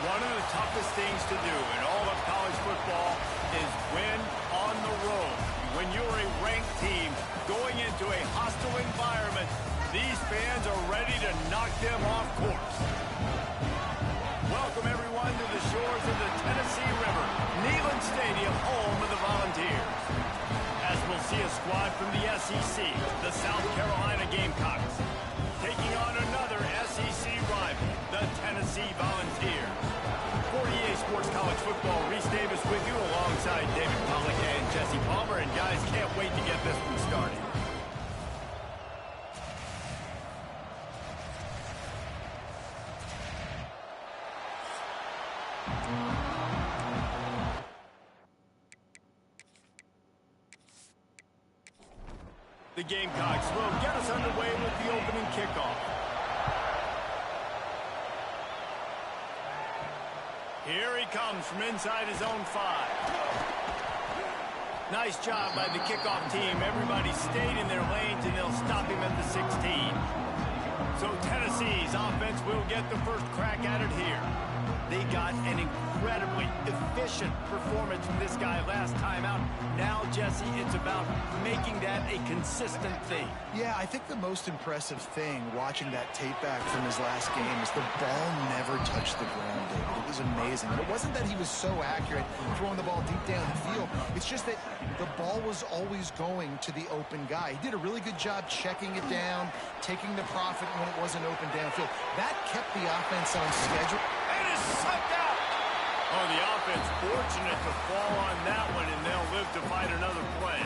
One of the toughest things to do in all of college football is win on the road. When you're a ranked team going into a hostile environment, these fans are ready to knock them off course. Welcome, everyone, to the shores of the Tennessee River, Neyland Stadium, home of the Volunteers. As we'll see a squad from the SEC, the South Carolina Gamecocks, taking on another SEC rival, the Tennessee Volunteers. For EA Sports College Football, Reese Davis with you alongside David Pollack and Jesse Palmer. And guys, can't wait to get this one started. The Gamecocks will get us underway with the opening kickoff. Here he comes from inside his own 5. Nice job by the kickoff team. Everybody stayed in their lanes, and they'll stop him at the 16. So Tennessee's offense will get the first crack at it here. They got an incredibly efficient performance from this guy last time out. Now, Jesse, it's about making that a consistent thing. Yeah, I think the most impressive thing watching that tape back from his last game is the ball never touched the ground, David. It was amazing. And it wasn't that he was so accurate throwing the ball deep down the field. It's just that the ball was always going to the open guy. He did a really good job checking it down, taking the profit when it wasn't open downfield. That kept the offense on schedule. Sucked out. Oh, the offense fortunate to fall on that one, and they'll live to fight another play.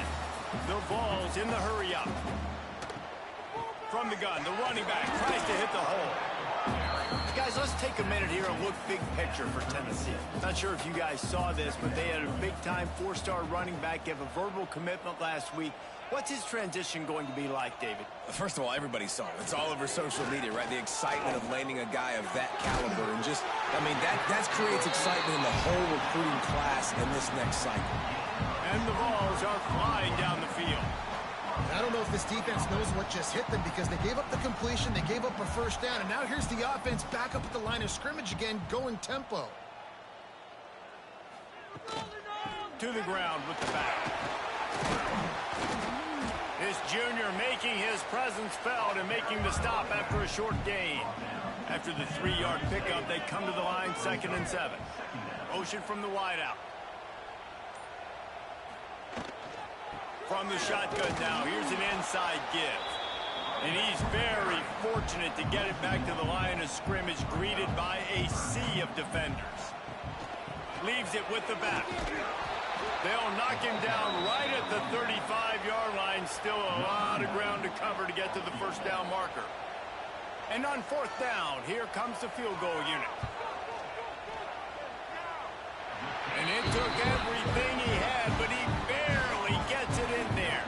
The ball's in the hurry up. From the gun, the running back tries to hit the hole. Guys, let's take a minute here and look big picture for Tennessee. Not sure if you guys saw this, but they had a big-time 4-star running back give a verbal commitment last week. What's his transition going to be like, David? First of all, everybody saw it. It's all over social media, right? The excitement of landing a guy of that caliber. And just, I mean, that creates excitement in the whole recruiting class in this next cycle. And the balls are flying down the field. I don't know if this defense knows what just hit them because they gave up the completion, they gave up a first down, and now here's the offense back up at the line of scrimmage again, going tempo. To the ground with the back. This junior making his presence felt and making the stop after a short gain. After the 3-yard pickup, they come to the line 2nd and 7. Motion from the wideout. From the shotgun now, here's an inside give. And he's very fortunate to get it back to the line of scrimmage, greeted by a sea of defenders. Leaves it with the back. They'll knock him down right at the 35-yard line. Still a lot of ground to cover to get to the first down marker. And on 4th down, here comes the field goal unit. And it took everything he had, but he barely gets it in there.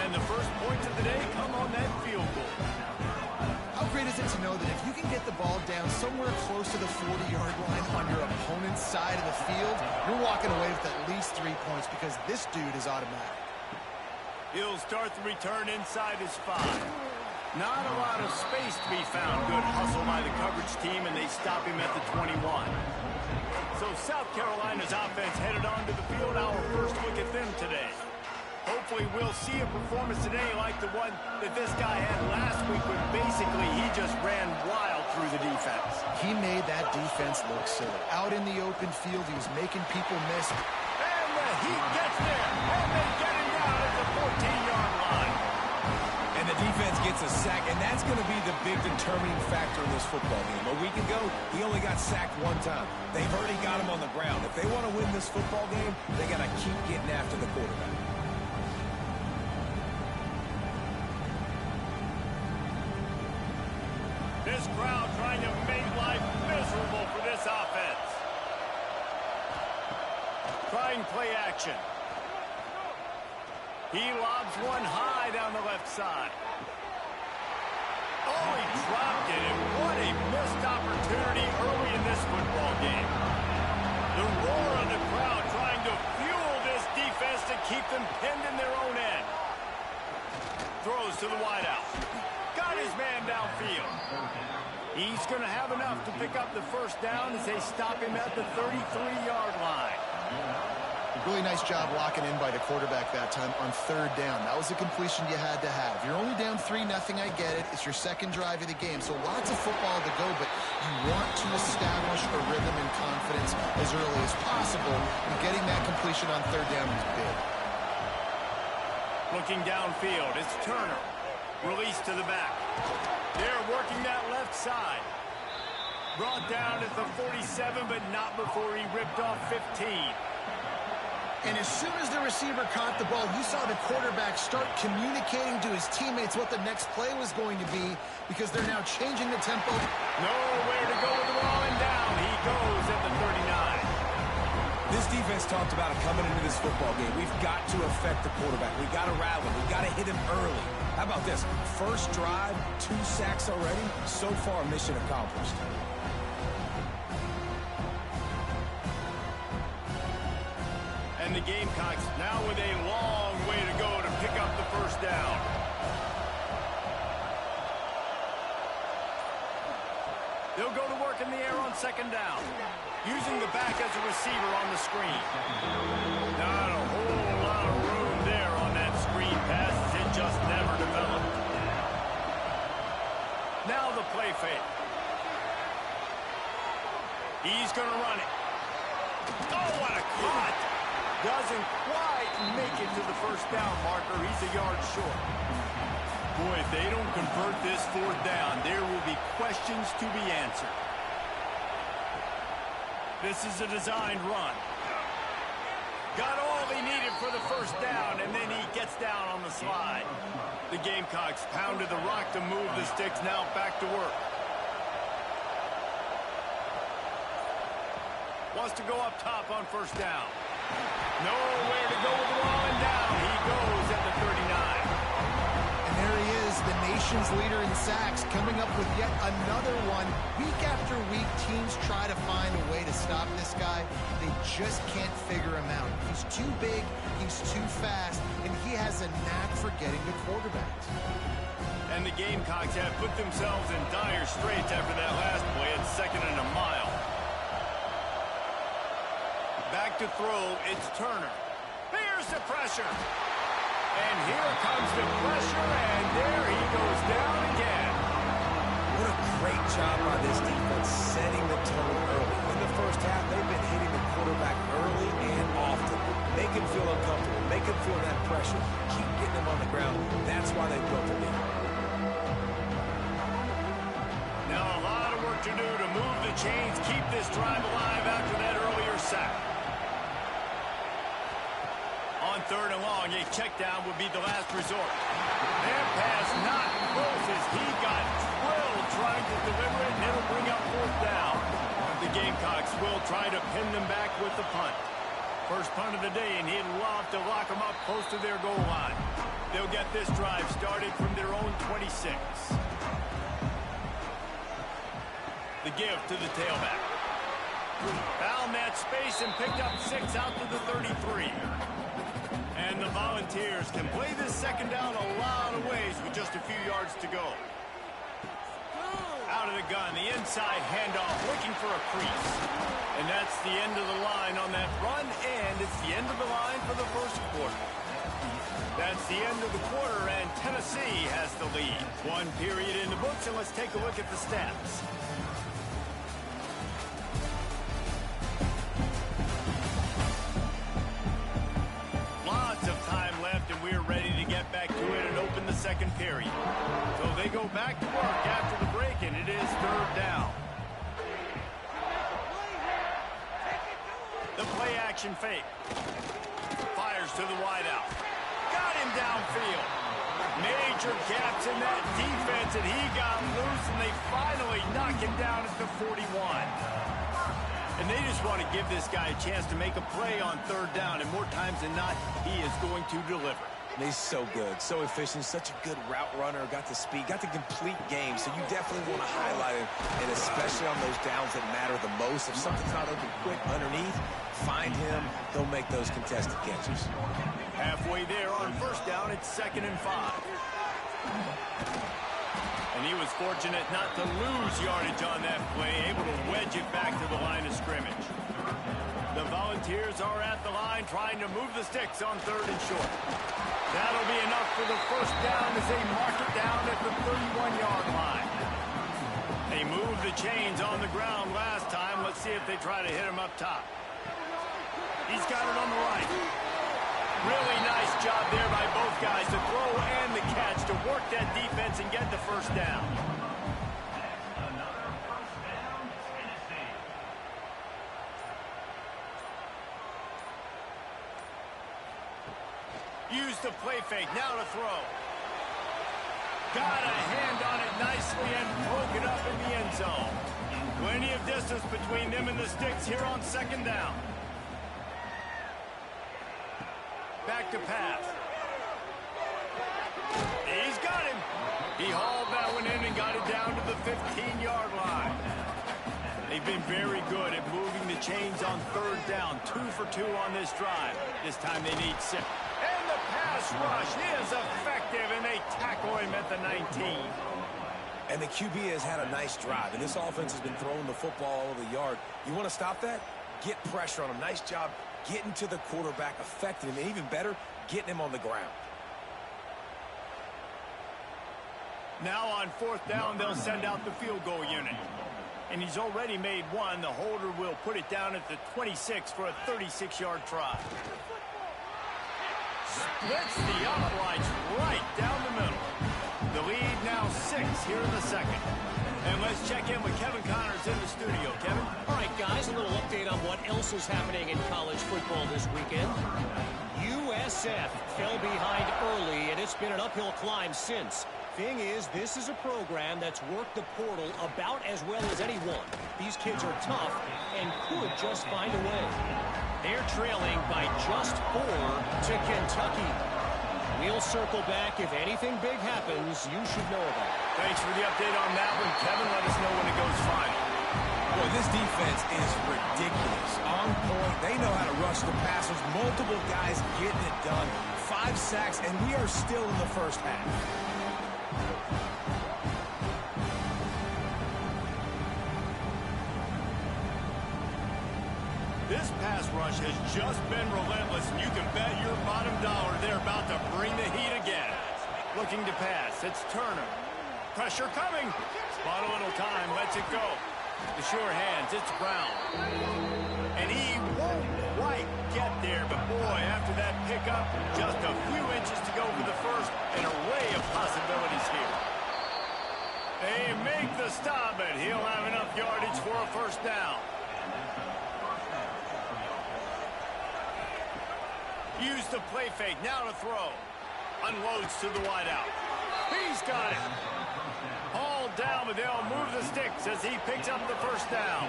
And the first points of the day come on that field goal. How great is it to know that if you can get the ball down somewhere close to the 40-yard line on your opponent's side of the field, you're walking away with at least 3 points because this dude is automatic. He'll start the return inside his 5. Not a lot of space to be found. Good hustle by the coverage team, and they stop him at the 21. So South Carolina's offense headed onto the field. Our first look at them today. Hopefully we'll see a performance today like the one that this guy had last week when basically he just ran wild through the defense. He made that defense look silly. Out in the open field, he was making people miss. And the heat gets there, and they get him down at the 14-yard line. And the defense gets a sack, and that's going to be the big determining factor in this football game. A week ago, he only got sacked 1 time. They've already got him on the ground. If they want to win this football game, they got to keep getting after the quarterback. This crowd trying to make life miserable for this offense. Trying play action. He lobs one high down the left side. Oh, he dropped it, and what a missed opportunity early in this football game. The roar of the crowd trying to fuel this defense to keep them pinned in their own end. Throws to the wideout. Got his man downfield. He's going to have enough to pick up the first down as they stop him at the 33-yard line. Really nice job locking in by the quarterback that time on third down. That was a completion you had to have. You're only down 3-0, I get it. It's your second drive of the game, so lots of football to go, but you want to establish a rhythm and confidence as early as possible, and getting that completion on third down is big. Looking downfield, it's Turner. Release to the back. They're working that left side. Brought down at the 47, but not before he ripped off 15. And as soon as the receiver caught the ball, you saw the quarterback start communicating to his teammates what the next play was going to be, because they're now changing the tempo. Nowhere to go with the ball, and down he goes at the 39. This defense talked about it coming into this football game. We've got to affect the quarterback. We've got to rattle him. We've got to hit him early. How about this? First drive, 2 sacks already. So far, mission accomplished. And the Gamecocks now with a long way to go to pick up the first down. They'll go to work in the air on second down, using the back as a receiver on the screen. Not a whole lot of room there on that screen pass, as it just never developed. Now the play fake. He's going to run it. Oh, what a cut! Doesn't quite make it to the first down marker. He's a yard short. Boy, if they don't convert this fourth down, there will be questions to be answered. This is a designed run. Got all he needed for the first down, and then he gets down on the slide. The Gamecocks pounded the rock to move the sticks, now back to work. Wants to go up top on first down. Nowhere to go with the ball, and down he goes at the 39. And there he is, the nation's leader in sacks, coming up with yet another one. Week after week, teams try to find a way to stop this guy. They just can't figure him out. He's too big, he's too fast, and he has a knack for getting to quarterbacks. And the Gamecocks have put themselves in dire straits after that last play at 2nd and a mile. Back to throw, it's Turner. Here's the pressure. And here comes the pressure, and there he goes down again. What a great job by this defense, setting the tone early. In the first half, they've been hitting the quarterback early and often. Make him feel uncomfortable. Make him feel that pressure. Keep getting him on the ground. That's why they built the lead. Now a lot of work to do to move the chains, keep this drive alive after that earlier sack. On 3rd and long, a check down would be the last resort. Their pass not close as he got drilled trying to deliver it, and it'll bring up 4th down. The Gamecocks will try to pin them back with the punt. First punt of the day, and he'd love to lock them up close to their goal line. They'll get this drive started from their own 26. The give to the tailback. Found that space and picked up 6 out to the 33. And the Volunteers can play this second down a lot of ways with just a few yards to go. Out of the gun, the inside handoff, looking for a crease. And that's the end of the line on that run, and it's the end of the line for the first quarter. That's the end of the quarter, and Tennessee has the lead. 1 period in the books, and let's take a look at the stats. Back to it and open the second period. So they go back to work after the break, and it is 3rd down. The play action fake. Fires to the wideout. Got him downfield. Major gaps in that defense, and he got loose, and they finally knock him down at the 41. And they just want to give this guy a chance to make a play on 3rd down, and more times than not, he is going to deliver. He's so good, so efficient, such a good route runner, got the speed, got the complete game, so you definitely want to highlight him, and especially on those downs that matter the most. If something's not open quick underneath, find him, he'll make those contested catches. Halfway there on first down, it's 2nd and 5. And he was fortunate not to lose yardage on that play, able to wedge it back to the line of scrimmage. The Volunteers are at the line trying to move the sticks on 3rd and short. That'll be enough for the first down as they mark it down at the 31-yard line. They moved the chains on the ground last time. Let's see if they try to hit him up top. He's got it on the right. Really nice job there by both guys to throw and the catch to work that defense and get the first down. Use the play fake, now to throw. Got a hand on it nicely and broke it up in the end zone. Plenty of distance between them and the sticks here on 2nd down. Back to pass. He's got him. He hauled that one in and got it down to the 15-yard line. They've been very good at moving the chains on 3rd down. 2 for 2 on this drive. This time they need 6. And the pass rush is effective, and they tackle him at the 19. And the QB has had a nice drive, and this offense has been throwing the football all over the yard. You want to stop that? Get pressure on him. Nice job getting to the quarterback, affecting him, and even better, getting him on the ground. Now on 4th down, they'll send out the field goal unit. And he's already made one. The holder will put it down at the 26 for a 36-yard try. Splits the uprights right down the middle. The lead now 6 here in the 2nd. And let's check in with Kevin Connors in the studio. Kevin? All right, guys, a little update on what else is happening in college football this weekend. USF fell behind early, and it's been an uphill climb since. Thing is, this is a program that's worked the portal about as well as anyone. These kids are tough and could just find a way. They're trailing by just 4 to Kentucky. We'll circle back. If anything big happens, you should know about it. Thanks for the update on that one, Kevin. Let us know when it goes final. Boy, this defense is ridiculous. On point. They know how to rush the passers. Multiple guys getting it done. 5 sacks, and we are still in the first half. This pass rush has just been relentless, and you can bet your bottom dollar they're about to bring the heat again. Looking to pass. It's Turner. Pressure coming. Bought a little time. Lets it go. The sure hands. It's Brown. And he won't quite get there, but boy, after that pickup, just a few inches to go for the first. An array of possibilities here. They make the stop, but he'll have enough yardage for a first down. Use the play fake, now to throw. Unloads to the wideout. He's got it. Hauled down, but they'll move the sticks as he picks up the first down.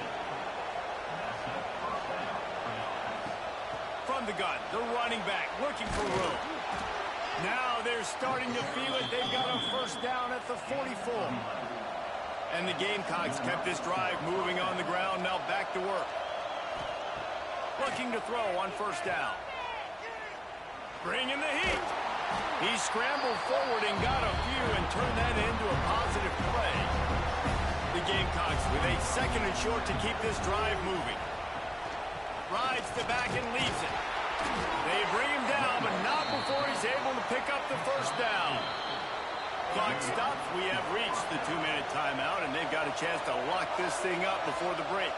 From the gun, the running back looking for room. Now they're starting to feel it. They've got a first down at the 44. And the Gamecocks kept this drive moving on the ground. Now back to work. Looking to throw on first down. Bringing the heat. He scrambled forward and got a few and turned that into a positive play. The Gamecocks with a 2nd and short to keep this drive moving. Rides the back and leaves it. They bring him down, but not before he's able to pick up the first down. Clock stops. We have reached the 2-minute timeout, and they've got a chance to lock this thing up before the break.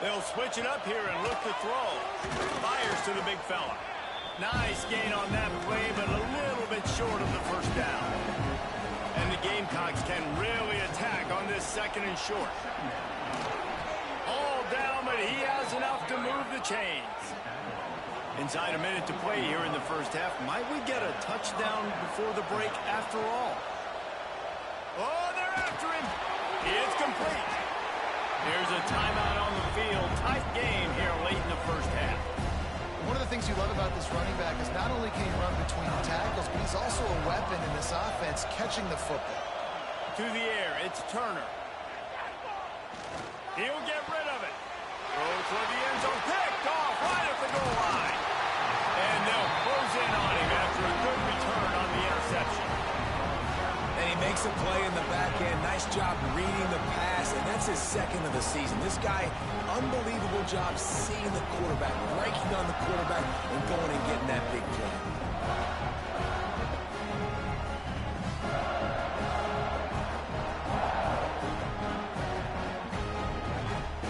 They'll switch it up here and look to throw. Fires to the big fella. Nice gain on that play, but a little bit short of the first down. And the Gamecocks can really attack on this 2nd and short. All down, but he has enough to move the chains. Inside a minute to play here in the first half. Might we get a touchdown before the break after all? Oh, they're after him. It's complete. There's a timeout on the field. Tight game here late in the first half. One of the things you love about this running back is not only can he run between tackles, but he's also a weapon in this offense, catching the football. To the air, it's Turner. He'll get rid of it. Throw toward the end zone. Picked off right at the goal line. And they'll close in on him after a good return on the interception. And he Makes a play in the back end. Nice job reading the pass, and that's his second of the season. This guy, unbelievable job seeing the quarterback, breaking on the quarterback, and going and getting that big play.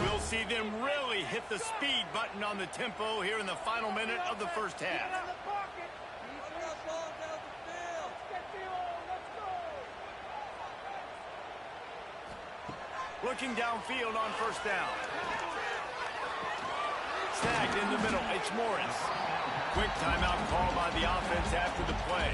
We'll see them really hit the speed button on the tempo here in the final minute of the first half. Looking downfield on first down. Snagged in the middle. It's Morris. Quick timeout call by the offense after the play.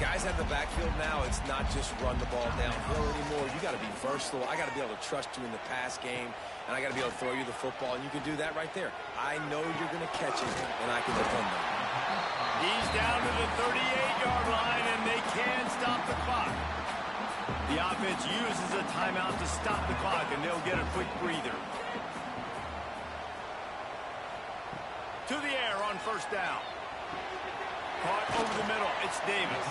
Guys have the backfield now. It's not just run the ball downhill anymore. You got to be versatile. I got to be able to trust you in the pass game, and I got to be able to throw you the football, and you can do that right there. I know you're going to catch it, and I can depend on it. He's down to the 38-yard line, and they can stop the clock. The offense uses a timeout to stop the clock, and they'll get a quick breather. To the air on first down. Caught over the middle. It's Davis.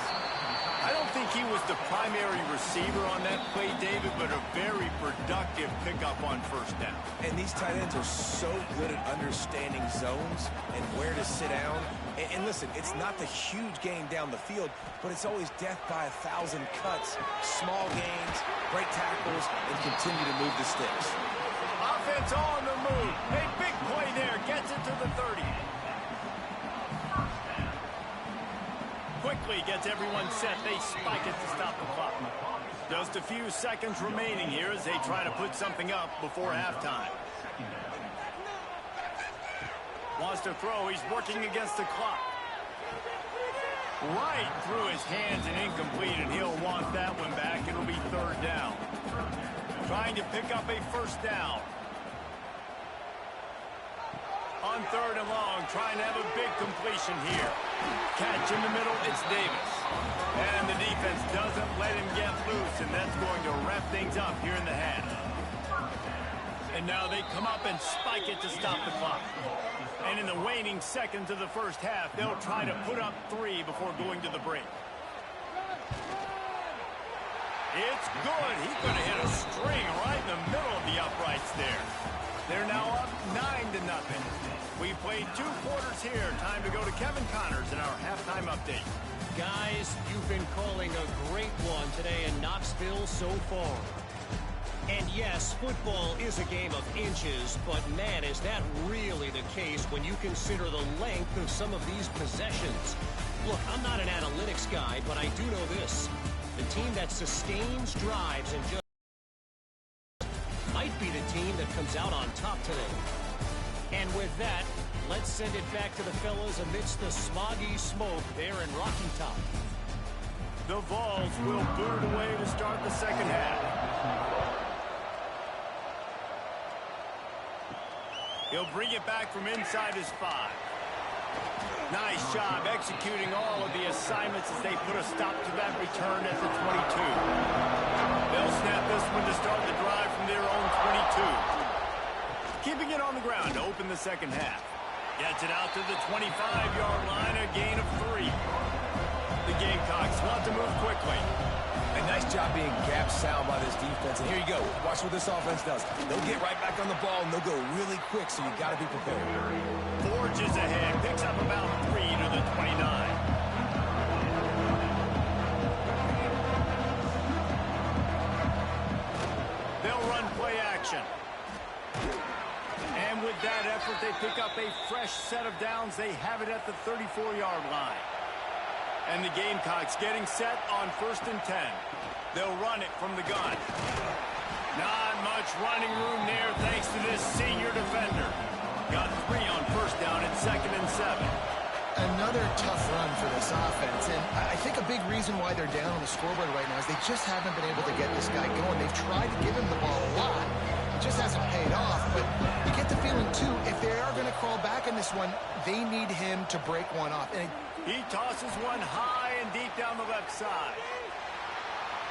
I don't think he was the primary receiver on that play, David, but a very productive pickup on first down. And these tight ends are so good at understanding zones and where to sit down. And listen, it's not the huge gain down the field, but it's always death by 1,000 cuts, small gains, break tackles, and continue to move the sticks. Offense on the move. A big play there. Gets it to the 30. Quickly gets everyone set. They spike it to stop the clock. Just a few seconds remaining here as they try to put something up before halftime. Wants to throw. He's working against the clock. Right through his hands and incomplete, and he'll want that one back. It'll be third down. Trying to pick up a first down. On third and long, trying to have a big completion here. Catch in the middle, it's Davis. And the defense doesn't let him get loose, and that's going to wrap things up here in the half. And now they come up and spike it to stop the clock. And in the waning seconds of the first half, they'll try to put up 3 before going to the break. It's good. He's going to hit a string right in the middle of the uprights there. They're now up 9-0. We played 2 quarters here. Time to go to Kevin Connors in our halftime update. Guys, you've been calling a great one today in Knoxville so far. And yes, football is a game of inches, but man, is that really the case when you consider the length of some of these possessions. Look, I'm not an analytics guy, but I do know this. The team that sustains drives and just might be the team that comes out on top today. And with that, let's send it back to the fellas amidst the smoggy smoke there in Rocky Top. The Vols will boot away to start the second half. He'll bring it back from inside his 5. Nice job executing all of the assignments as they put a stop to that return at the 22. They'll snap this one to start the drive from their own 22. Keeping it on the ground to open the second half. Gets it out to the 25-yard line, a gain of 3. The Gamecocks want to move quickly. A nice job being gap sound by this defense. And here you go. Watch what this offense does. They'll get right back on the ball, and they'll go really quick, so you got to be prepared. Forges ahead. Picks up about 3 to the 29. They'll run play action. And with that effort, they pick up a fresh set of downs. They have it at the 34-yard line. And the Gamecocks getting set on 1st and 10. They'll run it from the gun. Not much running room there thanks to this senior defender. Got 3 on first down and 2nd and 7. Another tough run for this offense, and I think a big reason why they're down on the scoreboard right now is they just haven't been able to get this guy going. They've tried to give him the ball a lot. It just hasn't paid off, but you get the feeling, too, if they are going to crawl back in this one, they need him to break one off. And he tosses one high and deep down the left side.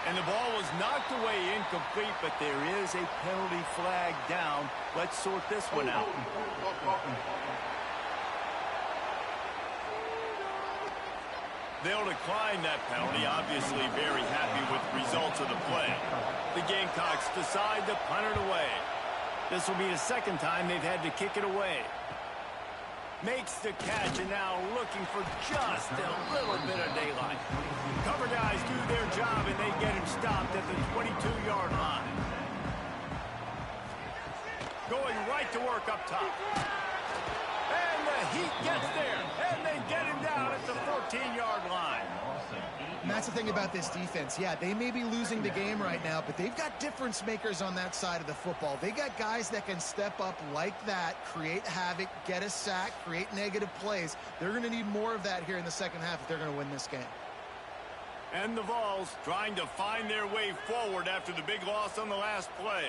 And the ball was knocked away incomplete, but there is a penalty flag down. Let's sort this one out. They'll decline that penalty, obviously very happy with the results of the play. The Gamecocks decide to punt it away. This will be the second time they've had to kick it away. Makes the catch, and now looking for just a little bit of daylight. Cover guys do their job, and they get him stopped at the 22-yard line. Going right to work up top. And the Heat gets there, and they get him down at the 14-yard line. And that's the thing about this defense. Yeah, they may be losing the game right now, but they've got difference makers on that side of the football. They got guys that can step up like that, create havoc, get a sack, create negative plays. They're going to need more of that here in the second half if they're going to win this game. And the Vols trying to find their way forward after the big loss on the last play.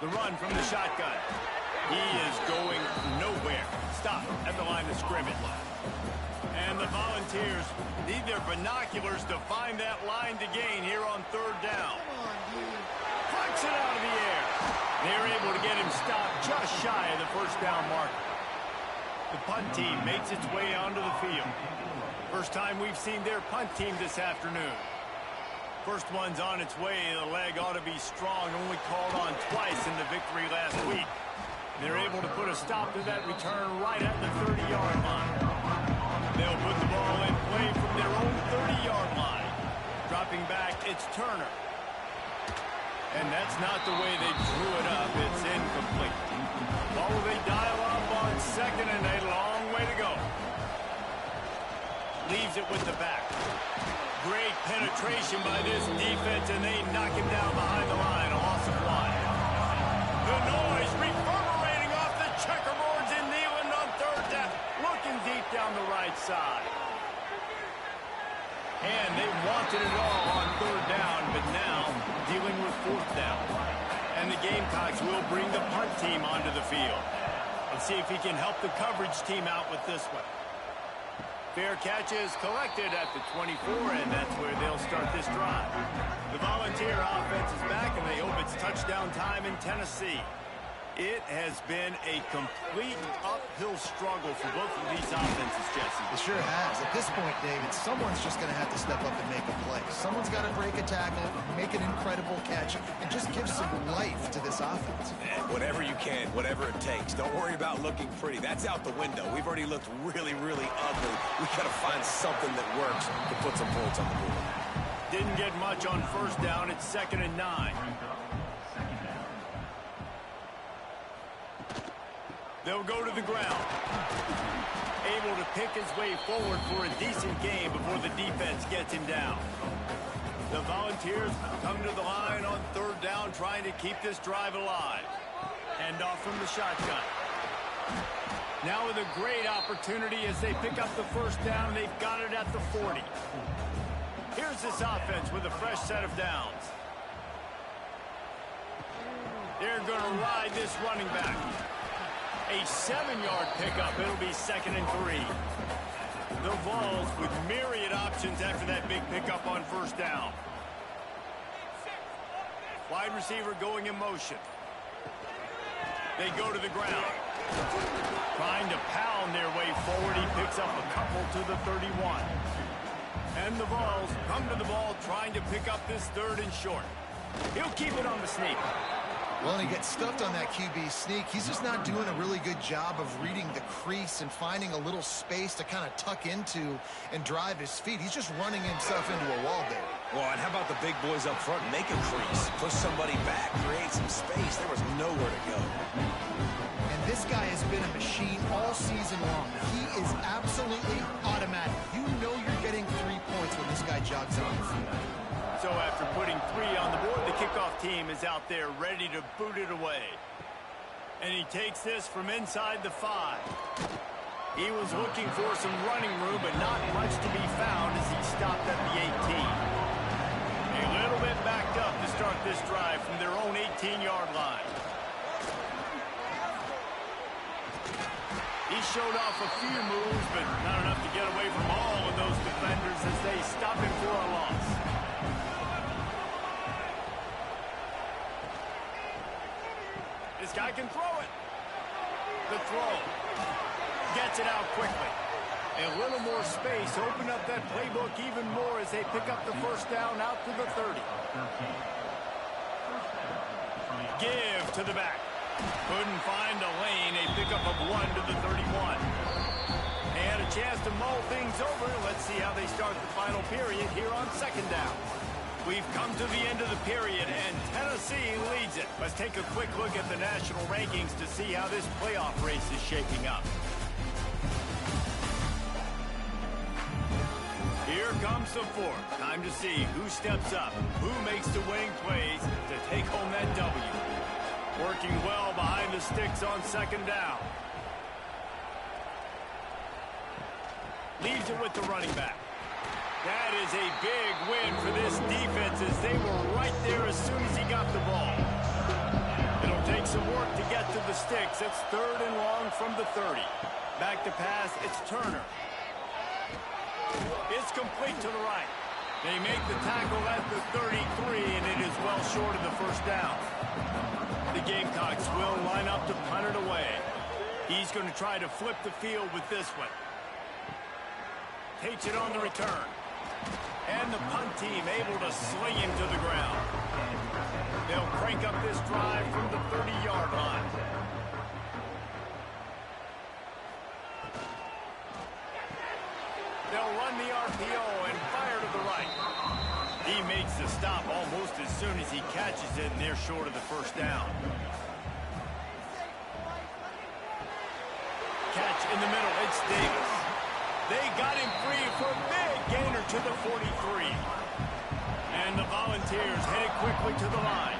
The run from the shotgun. He is going nowhere. Stop at the line of scrimmage. And the Volunteers need their binoculars to find that line to gain here on third down. Flicks it out of the air. They're able to get him stopped just shy of the first down marker. The punt team makes its way onto the field. First time we've seen their punt team this afternoon. First one's on its way. The leg ought to be strong. Only called on twice in the victory last week. They're able to put a stop to that return right at the 30-yard line. They'll put the ball in play from their own 30-yard line. Dropping back, it's Turner. And that's not the way they drew it up. It's incomplete. Ball they dial up on second, and a long way to go. Leaves it with the back. Great penetration by this defense, and they knock him down behind the line. A loss of one. The noise reverberating off the checkerboards in Neyland on third down. Looking deep down the right side. And they wanted it all on third down, but now dealing with fourth down. And the Gamecocks will bring the punt team onto the field. Let's see if he can help the coverage team out with this one. Fair catch is collected at the 24, and that's where they'll start this drive. The Volunteer offense is back, and they hope it's touchdown time in Tennessee. It has been a complete uphill struggle for both of these offenses, Jesse. It sure has. At this point, David, someone's just going to have to step up and make a play. Someone's got to break a tackle, make an incredible catch, and just give some life to this offense. Whatever you can, whatever it takes. Don't worry about looking pretty. That's out the window. We've already looked really, really ugly. We've got to find something that works to put some points on the board. Didn't get much on first down. It's 2nd and 9. They'll go to the ground. Able to pick his way forward for a decent game before the defense gets him down. The Volunteers come to the line on third down, trying to keep this drive alive. Hand off from the shotgun. Now with a great opportunity as they pick up the first down. They've got it at the 40. Here's this offense with a fresh set of downs. They're going to ride this running back. A 7-yard pickup. It'll be 2nd and 3. The Vols with myriad options after that big pickup on first down. Wide receiver going in motion. They go to the ground. Trying to pound their way forward. He picks up a couple to the 31. And the Vols come to the ball trying to pick up this 3rd and short. He'll keep it on the sneak. Well, and he gets stuffed on that QB sneak. He's just not doing a really good job of reading the crease and finding a little space to kind of tuck into and drive his feet. He's just running himself into a wall there. Well, and how about the big boys up front? Make a crease, push somebody back, create some space. There was nowhere to go. And this guy has been a machine all season long. He is absolutely automatic. You know you're getting 3 points when this guy jogs on the field. So after putting 3 on the board, the kickoff team is out there ready to boot it away. And he takes this from inside the 5. He was looking for some running room, but not much to be found as he stopped at the 18. A little bit backed up to start this drive from their own 18-yard line. He showed off a few moves, but not enough to get away from all of those defenders as they stop him for a loss. This guy can throw it. The throw. Gets it out quickly. A little more space. Open up that playbook even more as they pick up the first down out to the 30. Give to the back. Couldn't find a lane. A pickup of 1 to the 31. And a chance to mull things over. Let's see how they start the final period here on second down. We've come to the end of the period, and Tennessee leads it. Let's take a quick look at the national rankings to see how this playoff race is shaping up. Here comes the fourth. Time to see who steps up, who makes the winning plays to take home that W. Working well behind the sticks on second down. Leaves it with the running back. That is a big win for this defense as they were right there as soon as he got the ball. It'll take some work to get to the sticks. It's 3rd and long from the 30. Back to pass, it's Turner. It's complete to the right. They make the tackle at the 33, and it is well short of the first down. The Gamecocks will line up to punt it away. He's going to try to flip the field with this one. Takes it on the return. And the punt team able to sling him to the ground. They'll crank up this drive from the 30-yard line. They'll run the RPO and fire to the right. He makes the stop almost as soon as he catches it, and they're short of the first down. Catch in the middle, it's Davis. They got him free for a big gainer to the 43. And the Volunteers headed quickly to the line.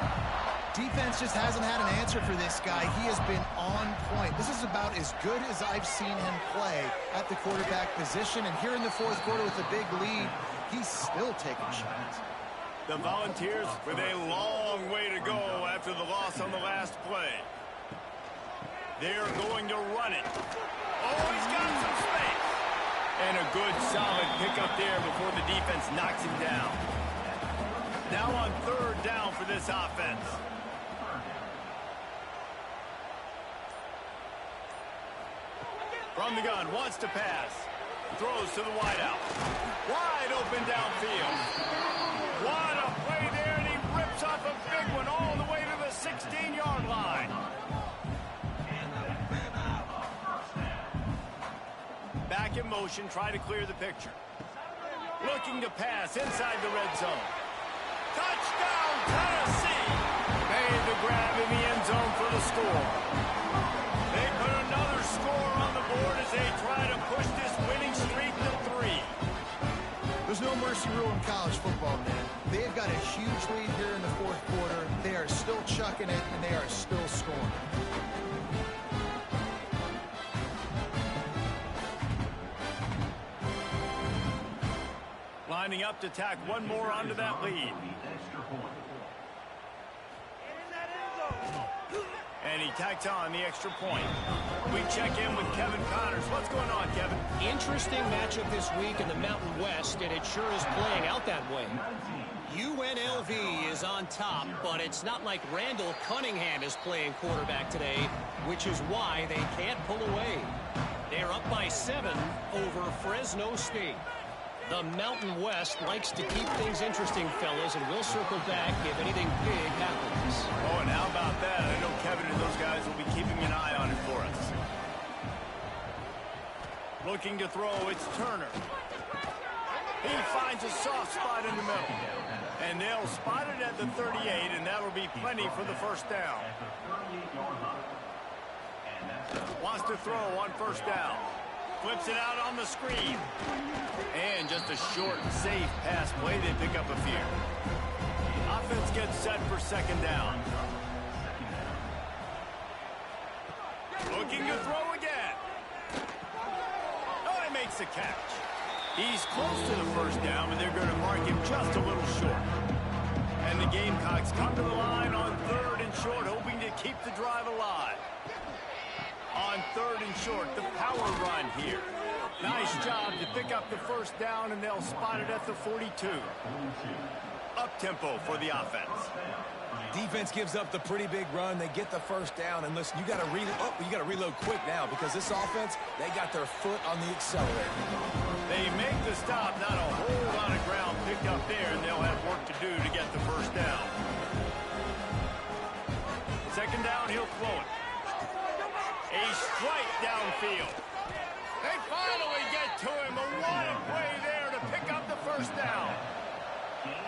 Defense just hasn't had an answer for this guy. He has been on point. This is about as good as I've seen him play at the quarterback position. And here in the fourth quarter with a big lead, he's still taking shots. The Volunteers with a long way to go after the loss on the last play. They're going to run it. Oh, he's got some space. And a good, solid pickup there before the defense knocks him down. Now on 3rd down for this offense. From the gun, wants to pass. Throws to the wideout. Wide open downfield. What a play there, and he rips off a big one all the way to the 16-yard line. Back in motion, try to clear the picture. Looking to pass inside the red zone. Touchdown, Tennessee! Made the grab in the end zone for the score. They put another score on the board as they try to push this winning streak to 3. There's no mercy rule in college football, man. They have got a huge lead here in the fourth quarter. They are still chucking it, and they are still scoring. Lining up to tack one more onto that lead. And he tacks on the extra point. We check in with Kevin Connors. What's going on, Kevin? Interesting matchup this week in the Mountain West, and it sure is playing out that way. UNLV is on top, but it's not like Randall Cunningham is playing quarterback today, which is why they can't pull away. They're up by 7 over Fresno State. The Mountain West likes to keep things interesting, fellas, and we'll circle back if anything big happens. Oh, and how about that? I know Kevin and those guys will be keeping an eye on it for us. Looking to throw, it's Turner. He finds a soft spot in the middle. And they'll spot it at the 38, and that'll be plenty for the first down. Wants to throw on first down. Flips it out on the screen. And just a short, safe pass play. They pick up a few. Offense gets set for second down. Looking to throw again. Oh, he makes the catch. He's close to the first down, but they're going to mark him just a little short. And the Gamecocks come to the line on 3rd and short, hoping to keep the drive alive. On 3rd and short, the power run here. Nice job to pick up the first down, and they'll spot it at the 42. up-tempo for the offense. Defense gives up the pretty big run. They get the first down. And listen, you got to reload quick now because this offense, they got their foot on the accelerator. They make the stop. Not a whole lot of ground picked up there, and they'll have work to do to get the first down. Second down, he'll throw it. A strike downfield. They finally get to him. A wide play there to pick up the first down.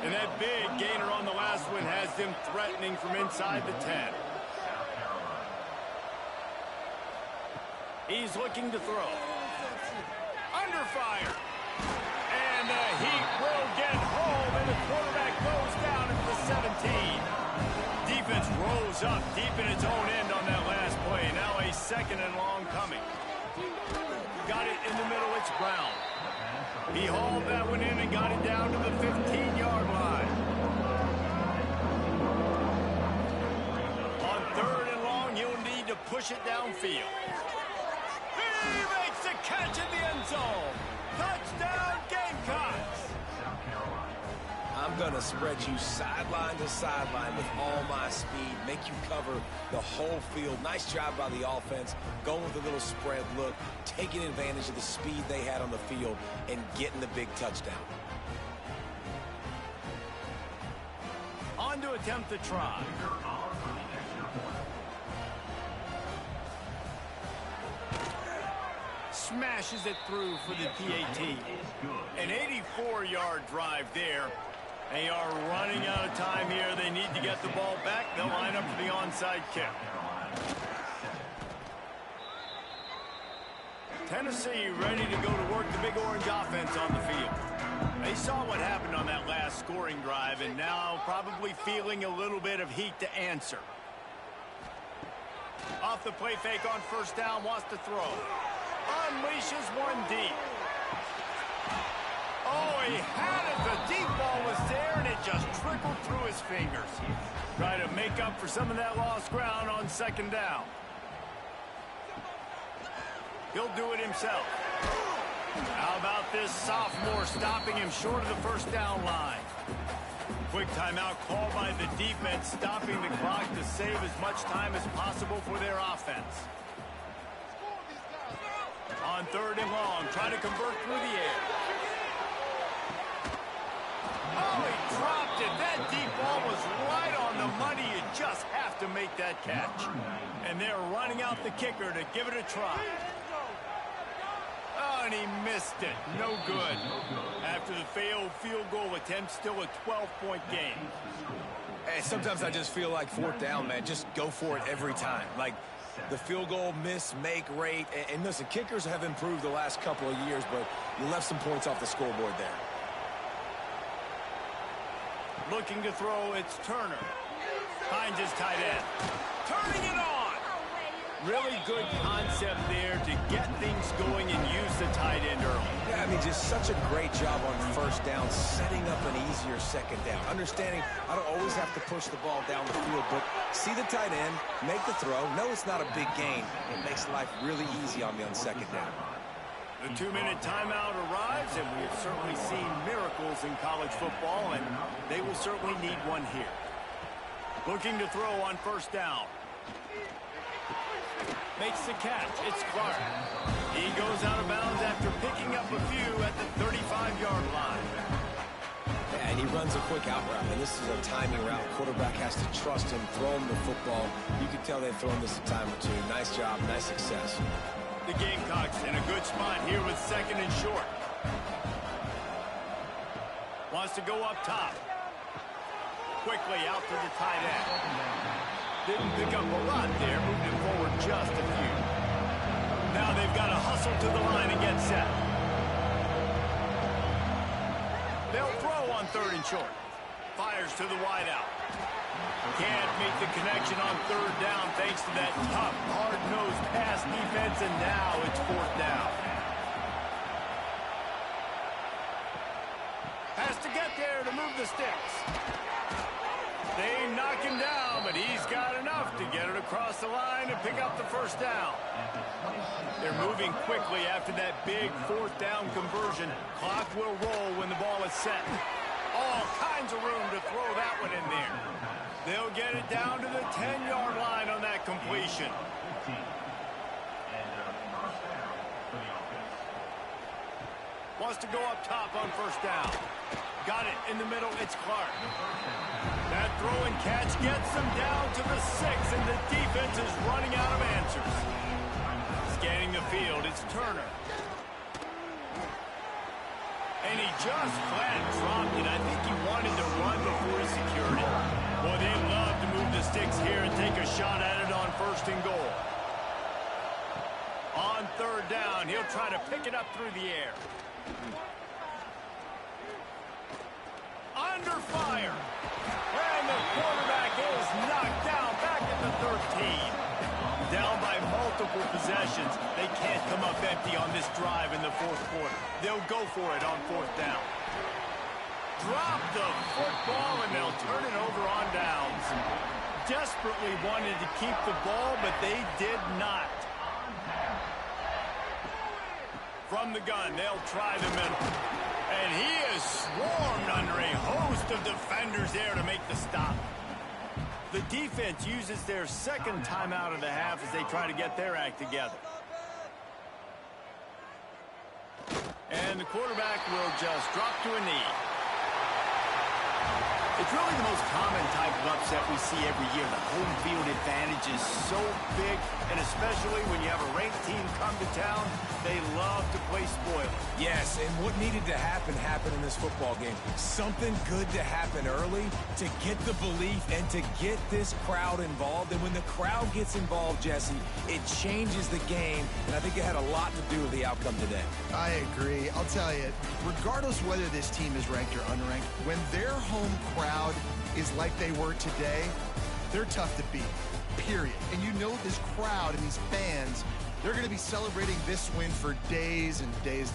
And that big gainer on the last one has them threatening from inside the 10. He's looking to throw. Under fire. And the heat will get home, and the quarterback goes down at the 17. Defense rolls up deep in its own end on that last play. Now a second and long coming. Got it in the middle. It's Brown. He hauled that one in and got it down to the 15-yard line. On third and long, he'll need to push it downfield. He makes a catch in the end zone. Touchdown, Gamecocks. I'm going to spread you sideline to sideline with all my speed, make you cover the whole field. Nice job by the offense, going with a little spread look, taking advantage of the speed they had on the field, and getting the big touchdown. On to attempt the try. Smashes it through for the PAT. An 84-yard drive there. They are running out of time here. They need to get the ball back. They'll line up for the onside kick. Tennessee ready to go to work the Big Orange offense on the field. They saw what happened on that last scoring drive, and now probably feeling a little bit of heat to answer. Off the play fake on first down, wants to throw. Unleashes one deep. Oh, he had it. The deep ball was there, and it just trickled through his fingers. Try to make up for some of that lost ground on second down. He'll do it himself. How about this sophomore stopping him short of the first down line? Quick timeout called by the defense, stopping the clock to save as much time as possible for their offense. On third and long, trying to convert through the air. Oh, he dropped it. That deep ball was right on the money. You just have to make that catch. And they're running out the kicker to give it a try. Oh, and he missed it. No good. After the failed field goal attempt, still a 12-point game. Hey, sometimes I just feel like fourth down, man. Just go for it every time. Like the field goal miss-make rate. And listen, kickers have improved the last couple of years, but you left some points off the scoreboard there. Looking to throw, it's Turner. Finds his tight end. Turning it on! Really good concept there to get things going and use the tight end early. Yeah, I mean, just such a great job on first down, setting up an easier second down. Understanding I don't always have to push the ball down the field, but see the tight end, make the throw. No, it's not a big gain. It makes life really easy on me on second down. The 2-minute timeout arrives, and we have certainly seen miracles in college football, and they will certainly need one here. Looking to throw on first down. Makes the catch. It's Clark. He goes out of bounds after picking up a few at the 35-yard line. Yeah, and he runs a quick out route, and this is a timing route. Quarterback has to trust him, throw him the football. You can tell they've thrown this a time or two. Nice job, nice success. The Gamecocks in a good spot here with second and short. Wants to go up top. Quickly out to the tight end. Didn't pick up a lot there, moved it forward just a few. Now they've got to hustle to the line and get set. They'll throw on third and short. Fires to the wideout. Can't make the connection on third down thanks to that tough, hard-nosed pass defense, and now it's fourth down. Has to get there to move the sticks. They knock him down, but he's got enough to get it across the line and pick up the first down. They're moving quickly after that big fourth down conversion. Clock will roll when the ball is set. All kinds of room to throw that one in there. They'll get it down to the 10-yard line on that completion. Wants to go up top on first down. Got it in the middle. It's Clark. That throw and catch gets them down to the 6, and the defense is running out of answers. Scanning the field, it's Turner. And he just flat dropped it. I think he wanted to run before he secured it. Well, they love to move the sticks here and take a shot at it on first and goal. On third down, he'll try to pick it up through the air. Under fire. And the quarterback is knocked down back at the 13. Down by multiple possessions. They can't come up empty on this drive in the fourth quarter. They'll go for it on fourth down. Drop the football, and they'll turn it over on downs. Desperately wanted to keep the ball, but they did not. From the gun, they'll try the middle. And he is swarmed under a host of defenders there to make the stop. The defense uses their second timeout of the half as they try to get their act together. And the quarterback will just drop to a knee. It's really the most common type of upset we see every year. The home field advantage is so big, and especially when you have a ranked team come to town, they love to play spoiler. Yes, and what needed to happen happened in this football game. Something good to happen early to get the belief and to get this crowd involved. And when the crowd gets involved, Jesse, it changes the game, and I think it had a lot to do with the outcome today. I agree. I'll tell you, regardless whether this team is ranked or unranked, when their home crowd is like they were today, they're tough to beat, period. And you know this crowd and these fans, they're going to be celebrating this win for days and days to